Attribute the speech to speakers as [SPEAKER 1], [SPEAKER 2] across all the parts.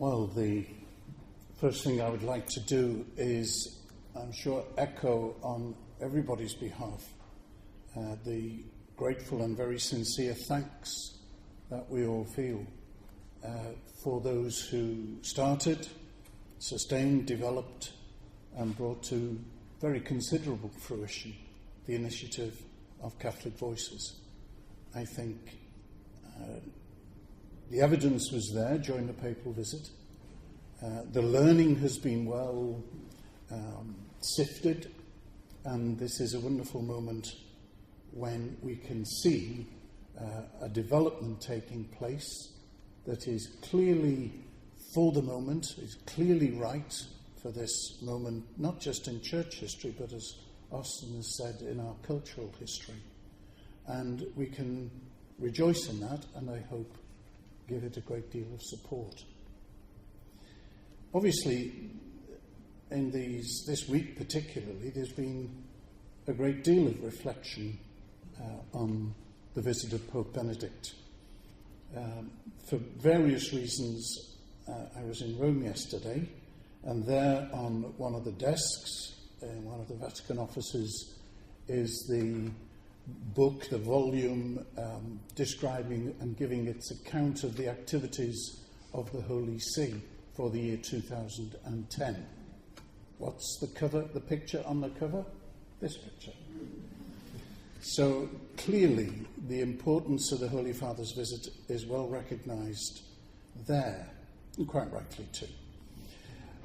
[SPEAKER 1] Well, the first thing I would like to do is, I'm sure, echo on everybody's behalf the grateful and very sincere thanks that we all feel for those who started, sustained, developed, and brought to very considerable fruition the initiative of Catholic Voices. I think the evidence was there during the papal visit. The learning has been well sifted, and this is a wonderful moment when we can see a development taking place that is clearly for the moment, is clearly right for this moment, not just in church history, but as Austin has said, in our cultural history. And we can rejoice in that, and I hope give it a great deal of support. Obviously, in this week particularly, there's been a great deal of reflection on the visit of Pope Benedict. For various reasons, I was in Rome yesterday, and there on one of the desks in one of the Vatican offices is the book, the volume, describing and giving its account of the activities of the Holy See for the year 2010. What's the picture on the cover? This picture. So clearly the importance of the Holy Father's visit is well recognised there, and quite rightly too.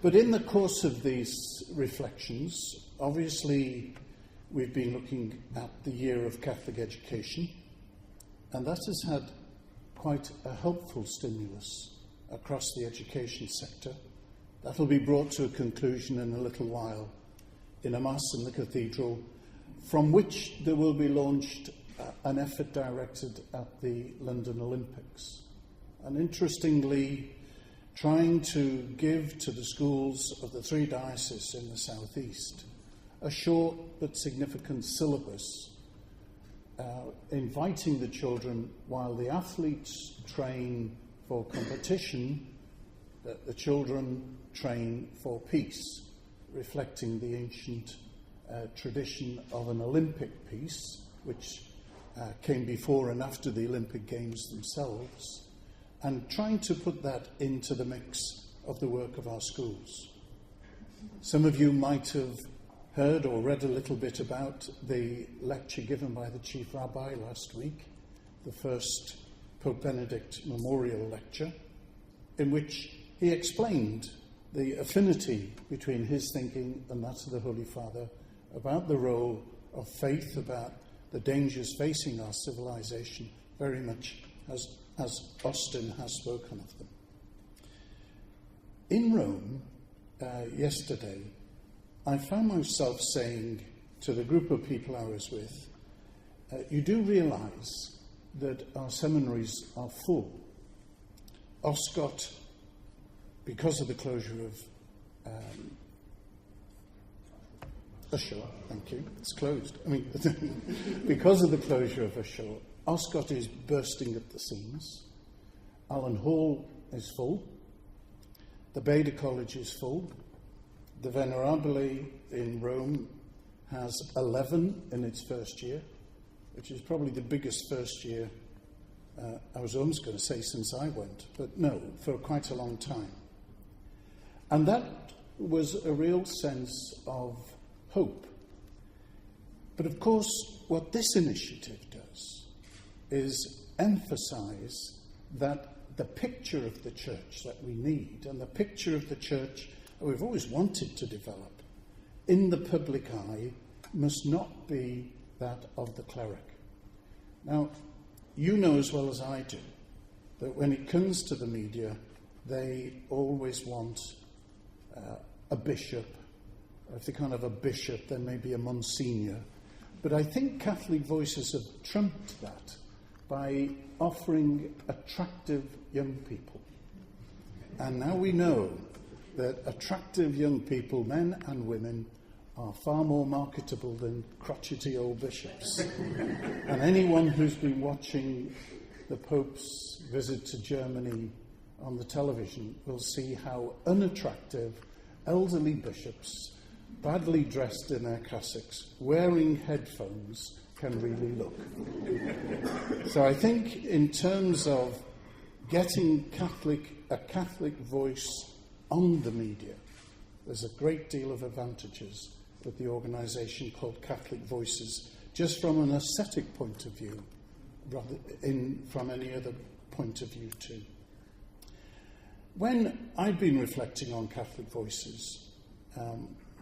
[SPEAKER 1] But in the course of these reflections, obviously we've been looking at the year of Catholic education, and that has had quite a helpful stimulus across the education sector. That will be brought to a conclusion in a little while in a Mass in the Cathedral, from which there will be launched an effort directed at the London Olympics. And interestingly, trying to give to the schools of the three dioceses in the southeast a short but significant syllabus, inviting the children, while the athletes train for competition, that the children train for peace, reflecting the ancient tradition of an Olympic peace, which came before and after the Olympic Games themselves, and trying to put that into the mix of the work of our schools. Some of you might have heard or read a little bit about the lecture given by the Chief Rabbi last week, the first Pope Benedict Memorial Lecture, in which he explained the affinity between his thinking and that of the Holy Father about the role of faith, about the dangers facing our civilization, very much as Austin has spoken of them. In Rome, yesterday, I found myself saying to the group of people I was with, you do realise that our seminaries are full. Oscott, because of the closure of Usher, thank you, it's closed. Because of the closure of Usher, Oscott is bursting at the seams. Allen Hall is full. The Beda College is full. The Venerabile in Rome has 11 in its first year, which is probably the biggest first year, I was almost going to say since I went, but no, for quite a long time. And that was a real sense of hope. But of course, what this initiative does is emphasize that the picture of the church that we need, and the picture of the church that we've always wanted to develop in the public eye, must not be that of the cleric. Now, you know as well as I do that when it comes to the media, they always want a bishop. If they can't have a bishop, then maybe a monsignor. But I think Catholic Voices have trumped that by offering attractive young people. And now we know that attractive young people, men and women, are far more marketable than crotchety old bishops. And anyone who's been watching the Pope's visit to Germany on the television will see how unattractive elderly bishops, badly dressed in their cassocks, wearing headphones, can really look. So I think in terms of getting a Catholic voice on the media, there's a great deal of advantages with the organisation called Catholic Voices, just from an aesthetic point of view, rather from any other point of view too. When I've been reflecting on Catholic Voices,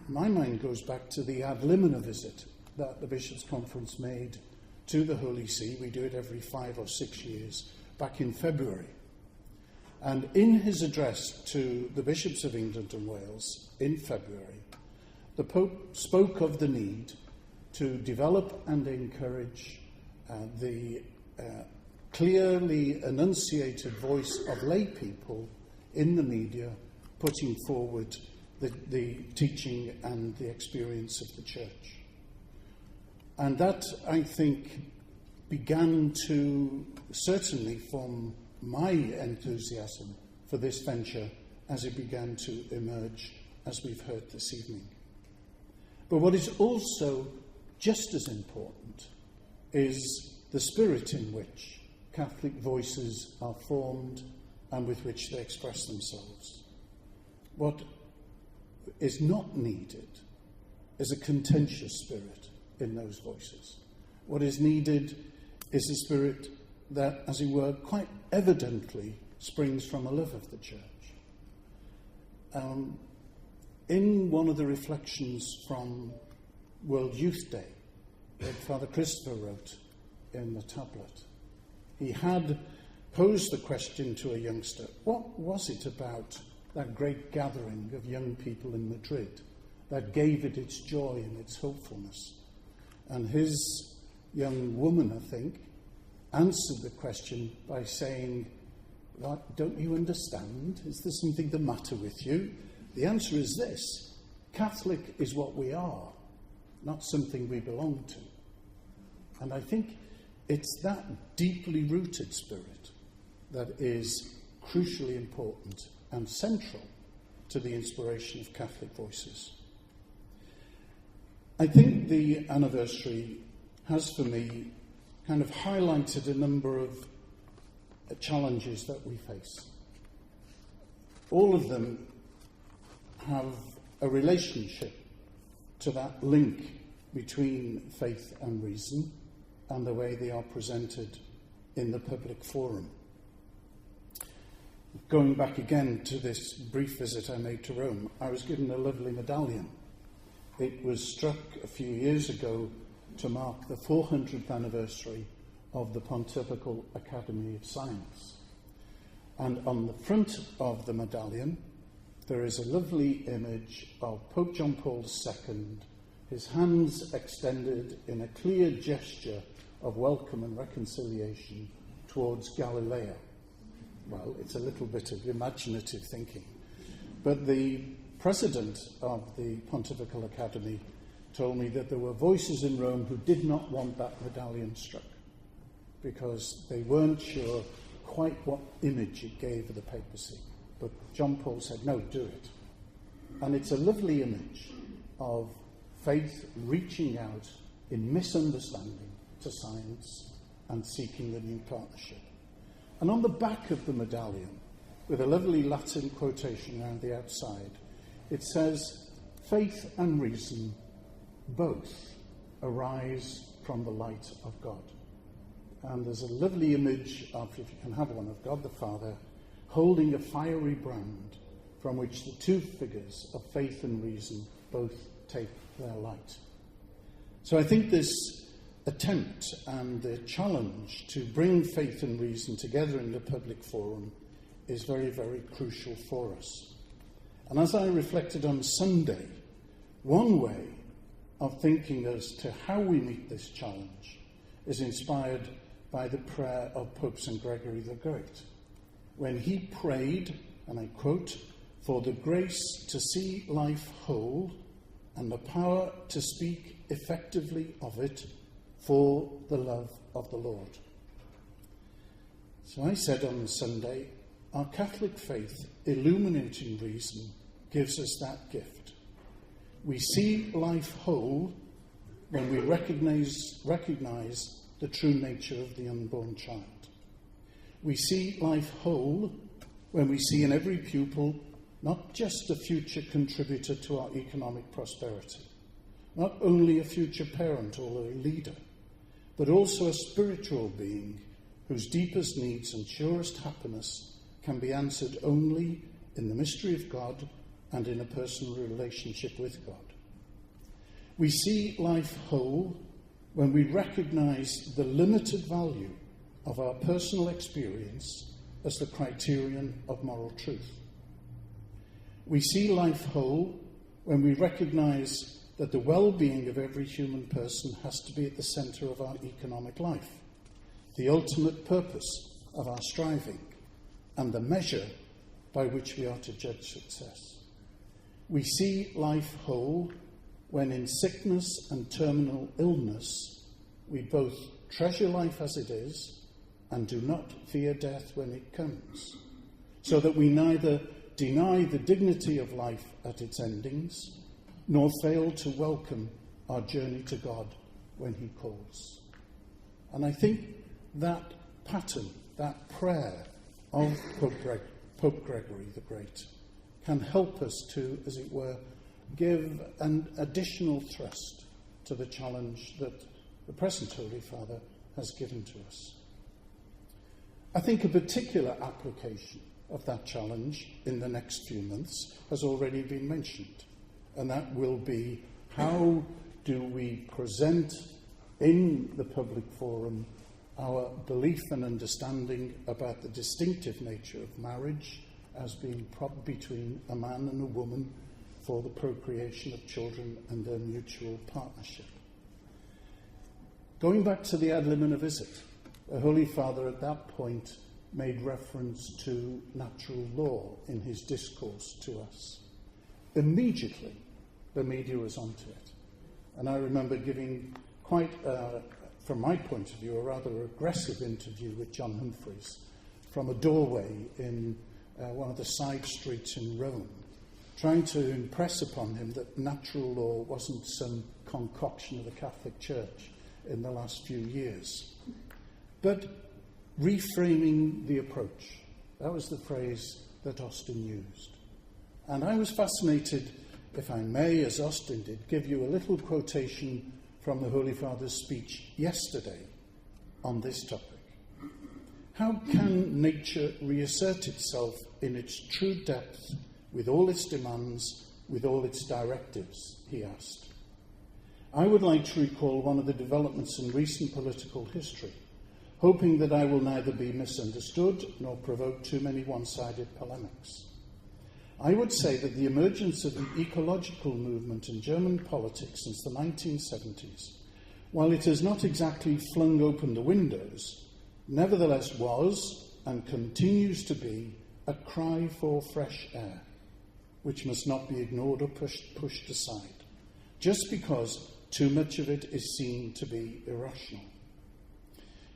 [SPEAKER 1] my mind goes back to the ad limina visit that the Bishops' Conference made to the Holy See. We do it every 5 or 6 years, back in February. And in his address to the Bishops of England and Wales in February, the Pope spoke of the need to develop and encourage the clearly enunciated voice of lay people in the media, putting forward the teaching and the experience of the Church. And that, I think, began to certainly form my enthusiasm for this venture as it began to emerge, as we've heard this evening. But what is also just as important is the spirit in which Catholic voices are formed and with which they express themselves. What is not needed is a contentious spirit in those voices. What is needed is a spirit that, as it were, quite evidently springs from a love of the Church. In one of the reflections from World Youth Day that Father Christopher wrote in the tablet, he had posed the question to a youngster, what was it about that great gathering of young people in Madrid that gave it its joy and its hopefulness? And his young woman, I think, answered the question by saying, don't you understand? Is there something the matter with you? The answer is this: Catholic is what we are, not something we belong to. And I think it's that deeply rooted spirit that is crucially important and central to the inspiration of Catholic voices. I think the anniversary has, for me, kind of highlighted a number of challenges that we face. All of them have a relationship to that link between faith and reason and the way they are presented in the public forum. Going back again to this brief visit I made to Rome, I was given a lovely medallion. It was struck a few years ago to mark the 400th anniversary of the Pontifical Academy of Science. And on the front of the medallion, there is a lovely image of Pope John Paul II, his hands extended in a clear gesture of welcome and reconciliation towards Galileo. Well, it's a little bit of imaginative thinking. But the president of the Pontifical Academy told me that there were voices in Rome who did not want that medallion struck because they weren't sure quite what image it gave of the papacy. But John Paul said, no, do it. And it's a lovely image of faith reaching out in misunderstanding to science and seeking a new partnership. And on the back of the medallion, with a lovely Latin quotation around the outside, it says, faith and reason both arise from the light of God. And there's a lovely image of, if you can have one, of God the Father holding a fiery brand from which the two figures of faith and reason both take their light. So I think this attempt and the challenge to bring faith and reason together in the public forum is very, very crucial for us. And as I reflected on Sunday, one way of thinking as to how we meet this challenge is inspired by the prayer of Pope St. Gregory the Great, when he prayed, and I quote, for the grace to see life whole and the power to speak effectively of it for the love of the Lord. So I said on Sunday, our Catholic faith, illuminating reason, gives us that gift. We see life whole when we recognize the true nature of the unborn child. We see life whole when we see in every pupil not just a future contributor to our economic prosperity, not only a future parent or a leader, but also a spiritual being whose deepest needs and surest happiness can be answered only in the mystery of God and in a personal relationship with God. We see life whole when we recognize the limited value of our personal experience as the criterion of moral truth. We see life whole when we recognize that the well-being of every human person has to be at the centre of our economic life, the ultimate purpose of our striving, and the measure by which we are to judge success. We see life whole when in sickness and terminal illness we both treasure life as it is and do not fear death when it comes, so that we neither deny the dignity of life at its endings, nor fail to welcome our journey to God when he calls. And I think that pattern, that prayer of Pope Gregory the Great, can help us to, as it were, give an additional thrust to the challenge that the present Holy Father has given to us. I think a particular application of that challenge in the next few months has already been mentioned, and that will be how do we present in the public forum our belief and understanding about the distinctive nature of marriage as being between a man and a woman for the procreation of children and their mutual partnership. Going back to the ad limina visit, the Holy Father at that point made reference to natural law in his discourse to us. Immediately, the media was onto it. And I remember giving quite, from my point of view, a rather aggressive interview with John Humphreys from a doorway in one of the side streets in Rome, trying to impress upon him that natural law wasn't some concoction of the Catholic Church in the last few years, but reframing the approach. That was the phrase that Austin used. And I was fascinated, if I may, as Austin did, give you a little quotation from the Holy Father's speech yesterday on this topic. How can nature reassert itself in its true depth with all its demands, with all its directives, he asked. I would like to recall one of the developments in recent political history, hoping that I will neither be misunderstood nor provoke too many one-sided polemics. I would say that the emergence of the ecological movement in German politics since the 1970s, while it has not exactly flung open the windows, nevertheless was and continues to be a cry for fresh air, which must not be ignored or pushed aside, just because too much of it is seen to be irrational.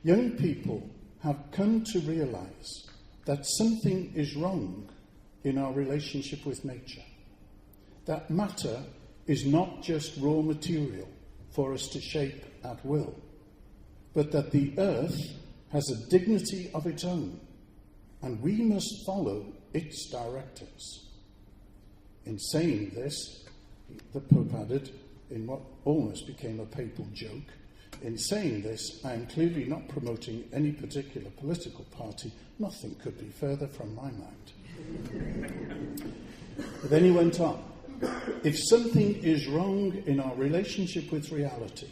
[SPEAKER 1] Young people have come to realize that something is wrong in our relationship with nature, that matter is not just raw material for us to shape at will, but that the earth has a dignity of its own, and we must follow its directives. In saying this, the Pope added, in what almost became a papal joke, in saying this, I am clearly not promoting any particular political party. Nothing could be further from my mind. But then he went on, if something is wrong in our relationship with reality,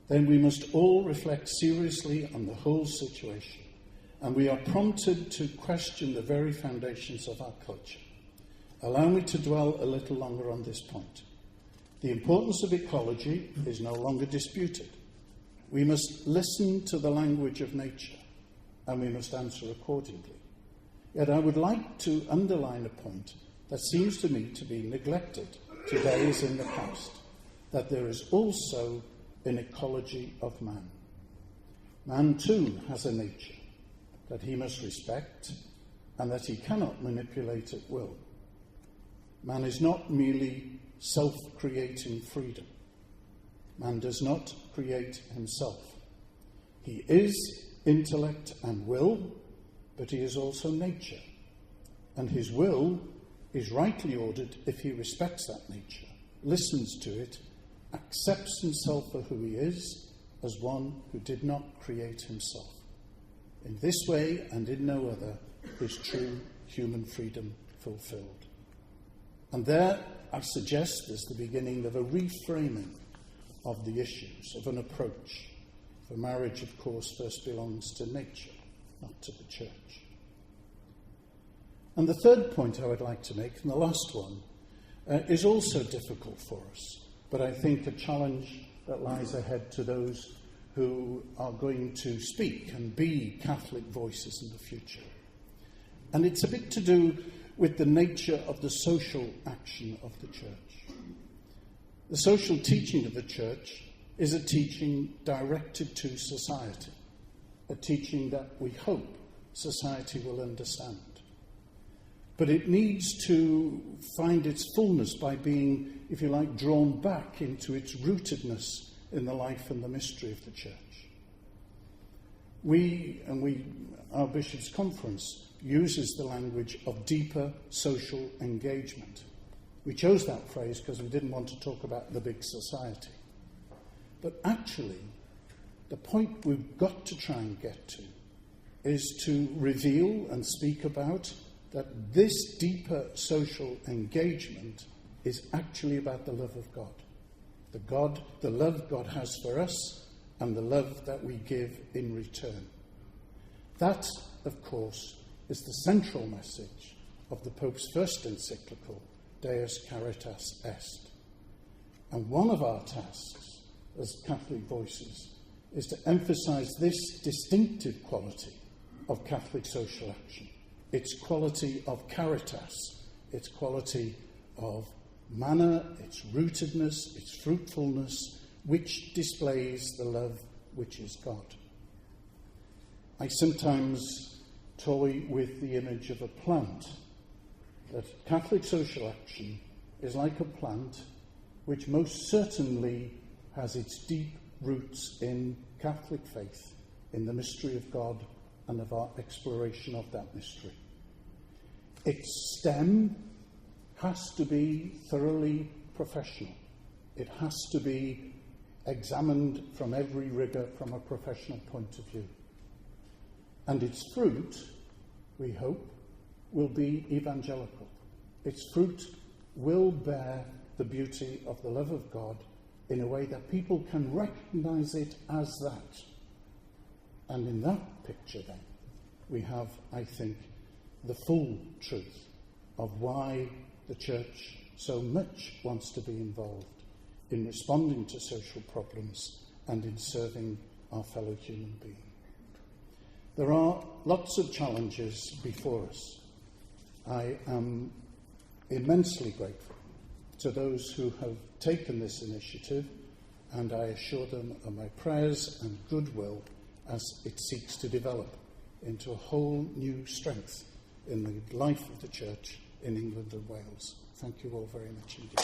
[SPEAKER 1] then we must all reflect seriously on the whole situation, and we are prompted to question the very foundations of our culture. Allow me to dwell a little longer on this point. The importance of ecology is no longer disputed. We must listen to the language of nature, and we must answer accordingly. Yet I would like to underline a point that seems to me to be neglected today as in the past, that there is also an ecology of man. Man too has a nature that he must respect, and that he cannot manipulate at will. Man is not merely self-creating freedom. Man does not create himself. He is intellect and will, but he is also nature. And his will is rightly ordered if he respects that nature, listens to it, accepts himself for who he is, as one who did not create himself. In this way, and in no other, is true human freedom fulfilled. And there, I suggest, is the beginning of a reframing of the issues, of an approach. For marriage, of course, first belongs to nature, not to the church. And the third point I would like to make, and the last one, is also difficult for us, but I think a challenge that lies ahead to those who are going to speak and be Catholic voices in the future. And it's a bit to do with the nature of the social action of the church. The social teaching of the church is a teaching directed to society, a teaching that we hope society will understand. But it needs to find its fullness by being, if you like, drawn back into its rootedness in the life and the mystery of the church. Our Bishops' Conference uses the language of deeper social engagement. We chose that phrase because we didn't want to talk about the big society. But actually, the point we've got to try and get to is to reveal and speak about that this deeper social engagement is actually about the love of God. The love God has for us, and the love that we give in return. That, of course, is the central message of the Pope's first encyclical, Deus Caritas Est. And one of our tasks as Catholic voices is to emphasize this distinctive quality of Catholic social action, its quality of caritas, its quality of manner, its rootedness, its fruitfulness, which displays the love which is God. I sometimes toy with the image of a plant, that Catholic social action is like a plant which most certainly has its deep roots in Catholic faith, in the mystery of God and of our exploration of that mystery. Its stem has to be thoroughly professional. It has to be examined from every rigour from a professional point of view. And its fruit, we hope, will be evangelical. Its fruit will bear the beauty of the love of God in a way that people can recognise it as that. And in that picture, then, we have, I think, the full truth of why the Church so much wants to be involved in responding to social problems and in serving our fellow human being. There are lots of challenges before us. I am immensely grateful to those who have taken this initiative, and I assure them of my prayers and goodwill as it seeks to develop into a whole new strength in the life of the Church in England and Wales. Thank you all very much indeed.